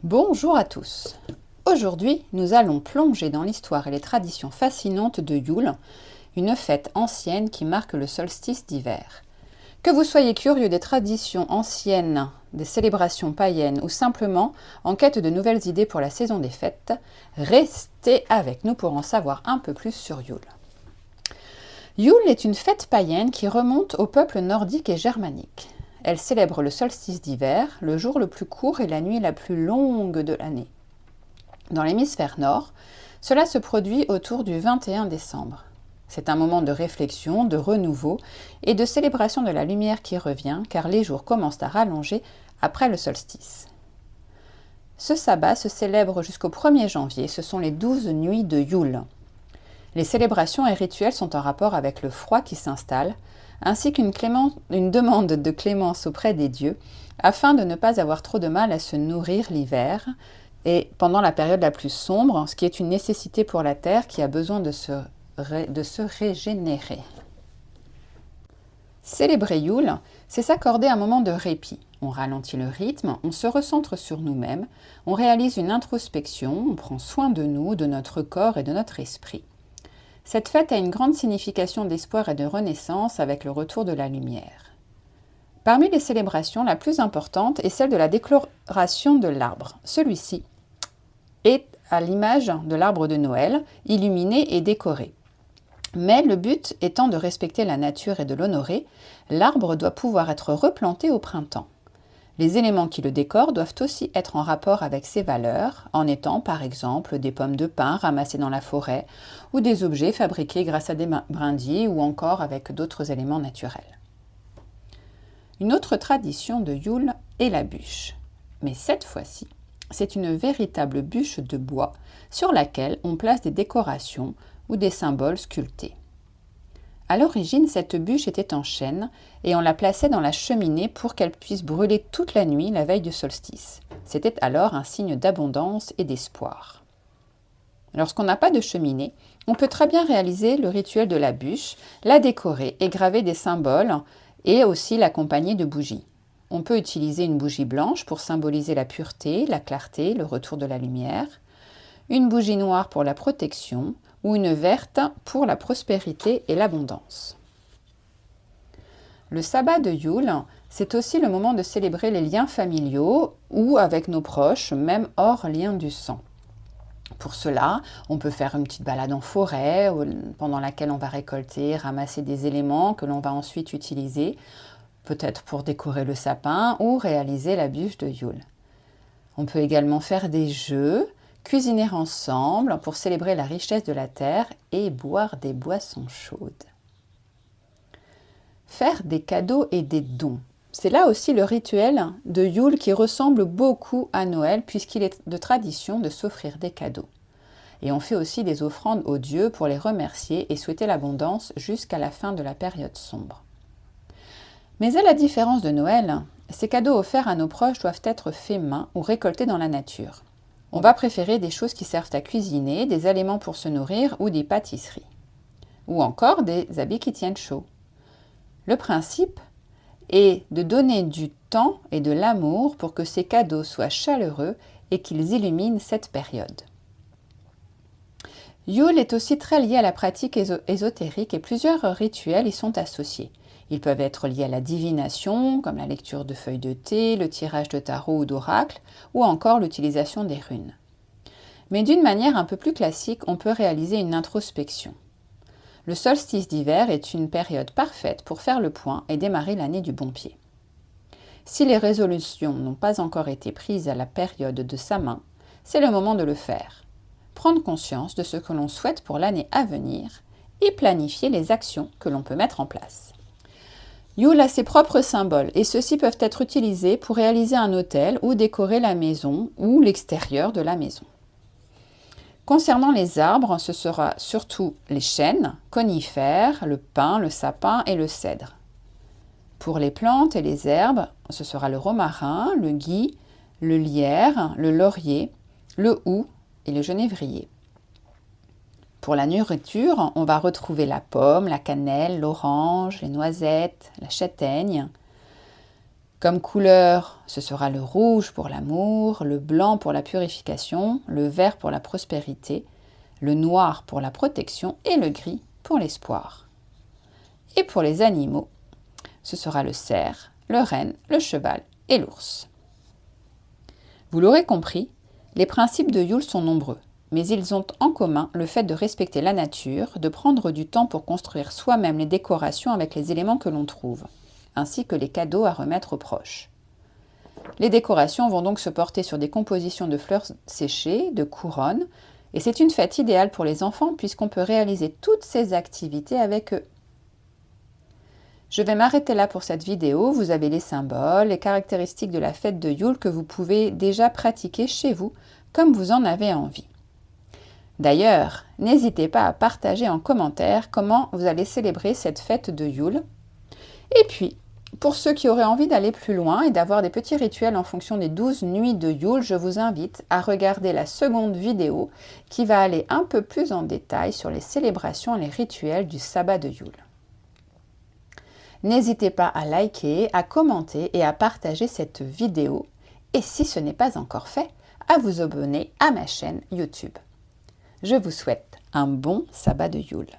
Bonjour à tous. Aujourd'hui, nous allons plonger dans l'histoire et les traditions fascinantes de Yule, une fête ancienne qui marque le solstice d'hiver. Que vous soyez curieux des traditions anciennes, des célébrations païennes ou simplement en quête de nouvelles idées pour la saison des fêtes, restez avec nous pour en savoir un peu plus sur Yule. Yule est une fête païenne qui remonte au peuple nordique et germanique. Elle célèbre le solstice d'hiver, le jour le plus court et la nuit la plus longue de l'année. Dans l'hémisphère nord, cela se produit autour du 21 décembre. C'est un moment de réflexion, de renouveau et de célébration de la lumière qui revient, car les jours commencent à rallonger après le solstice. Ce sabbat se célèbre jusqu'au 1er janvier, ce sont les 12 nuits de Yule. Les célébrations et rituels sont en rapport avec le froid qui s'installe, ainsi qu'une demande de clémence auprès des dieux, afin de ne pas avoir trop de mal à se nourrir l'hiver, et pendant la période la plus sombre, ce qui est une nécessité pour la terre qui a besoin de se régénérer. Célébrer Yule, c'est s'accorder un moment de répit. On ralentit le rythme, on se recentre sur nous-mêmes, on réalise une introspection, on prend soin de nous, de notre corps et de notre esprit. Cette fête a une grande signification d'espoir et de renaissance avec le retour de la lumière. Parmi les célébrations, la plus importante est celle de la décoration de l'arbre. Celui-ci est à l'image de l'arbre de Noël, illuminé et décoré. Mais le but étant de respecter la nature et de l'honorer, l'arbre doit pouvoir être replanté au printemps. Les éléments qui le décorent doivent aussi être en rapport avec ses valeurs, en étant par exemple des pommes de pin ramassées dans la forêt ou des objets fabriqués grâce à des brindilles ou encore avec d'autres éléments naturels. Une autre tradition de Yule est la bûche. Mais cette fois-ci, c'est une véritable bûche de bois sur laquelle on place des décorations ou des symboles sculptés. À l'origine, cette bûche était en chêne et on la plaçait dans la cheminée pour qu'elle puisse brûler toute la nuit la veille du solstice. C'était alors un signe d'abondance et d'espoir. Lorsqu'on n'a pas de cheminée, on peut très bien réaliser le rituel de la bûche, la décorer et graver des symboles et aussi l'accompagner de bougies. On peut utiliser une bougie blanche pour symboliser la pureté, la clarté, le retour de la lumière, une bougie noire pour la protection, ou une verte pour la prospérité et l'abondance. Le sabbat de Yule, c'est aussi le moment de célébrer les liens familiaux ou avec nos proches, même hors lien du sang. Pour cela, on peut faire une petite balade en forêt pendant laquelle on va récolter, ramasser des éléments que l'on va ensuite utiliser, peut-être pour décorer le sapin ou réaliser la bûche de Yule. On peut également faire des jeux, cuisiner ensemble pour célébrer la richesse de la terre et boire des boissons chaudes. Faire des cadeaux et des dons. C'est là aussi le rituel de Yule qui ressemble beaucoup à Noël puisqu'il est de tradition de s'offrir des cadeaux. Et on fait aussi des offrandes aux dieux pour les remercier et souhaiter l'abondance jusqu'à la fin de la période sombre. Mais à la différence de Noël, ces cadeaux offerts à nos proches doivent être faits main ou récoltés dans la nature. On va préférer des choses qui servent à cuisiner, des aliments pour se nourrir ou des pâtisseries. Ou encore des habits qui tiennent chaud. Le principe est de donner du temps et de l'amour pour que ces cadeaux soient chaleureux et qu'ils illuminent cette période. Yule est aussi très lié à la pratique ésotérique et plusieurs rituels y sont associés. Ils peuvent être liés à la divination, comme la lecture de feuilles de thé, le tirage de tarot ou d'oracle, ou encore l'utilisation des runes. Mais d'une manière un peu plus classique, on peut réaliser une introspection. Le solstice d'hiver est une période parfaite pour faire le point et démarrer l'année du bon pied. Si les résolutions n'ont pas encore été prises à la période de sa main, c'est le moment de le faire. Prendre conscience de ce que l'on souhaite pour l'année à venir et planifier les actions que l'on peut mettre en place. Yule a ses propres symboles et ceux-ci peuvent être utilisés pour réaliser un autel ou décorer la maison ou l'extérieur de la maison. Concernant les arbres, ce sera surtout les chênes, conifères, le pin, le sapin et le cèdre. Pour les plantes et les herbes, ce sera le romarin, le gui, le lierre, le laurier, le houx et le genévrier. Pour la nourriture, on va retrouver la pomme, la cannelle, l'orange, les noisettes, la châtaigne. Comme couleur, ce sera le rouge pour l'amour, le blanc pour la purification, le vert pour la prospérité, le noir pour la protection et le gris pour l'espoir. Et pour les animaux, ce sera le cerf, le renne, le cheval et l'ours. Vous l'aurez compris, les principes de Yule sont nombreux, mais ils ont en commun le fait de respecter la nature, de prendre du temps pour construire soi-même les décorations avec les éléments que l'on trouve, ainsi que les cadeaux à remettre aux proches. Les décorations vont donc se porter sur des compositions de fleurs séchées, de couronnes, et c'est une fête idéale pour les enfants puisqu'on peut réaliser toutes ces activités avec eux. Je vais m'arrêter là pour cette vidéo. Vous avez les symboles, les caractéristiques de la fête de Yule que vous pouvez déjà pratiquer chez vous comme vous en avez envie. D'ailleurs, n'hésitez pas à partager en commentaire comment vous allez célébrer cette fête de Yule. Et puis, pour ceux qui auraient envie d'aller plus loin et d'avoir des petits rituels en fonction des 12 nuits de Yule, je vous invite à regarder la seconde vidéo qui va aller un peu plus en détail sur les célébrations et les rituels du sabbat de Yule. N'hésitez pas à liker, à commenter et à partager cette vidéo. Et si ce n'est pas encore fait, à vous abonner à ma chaîne YouTube. Je vous souhaite un bon sabbat de Yule.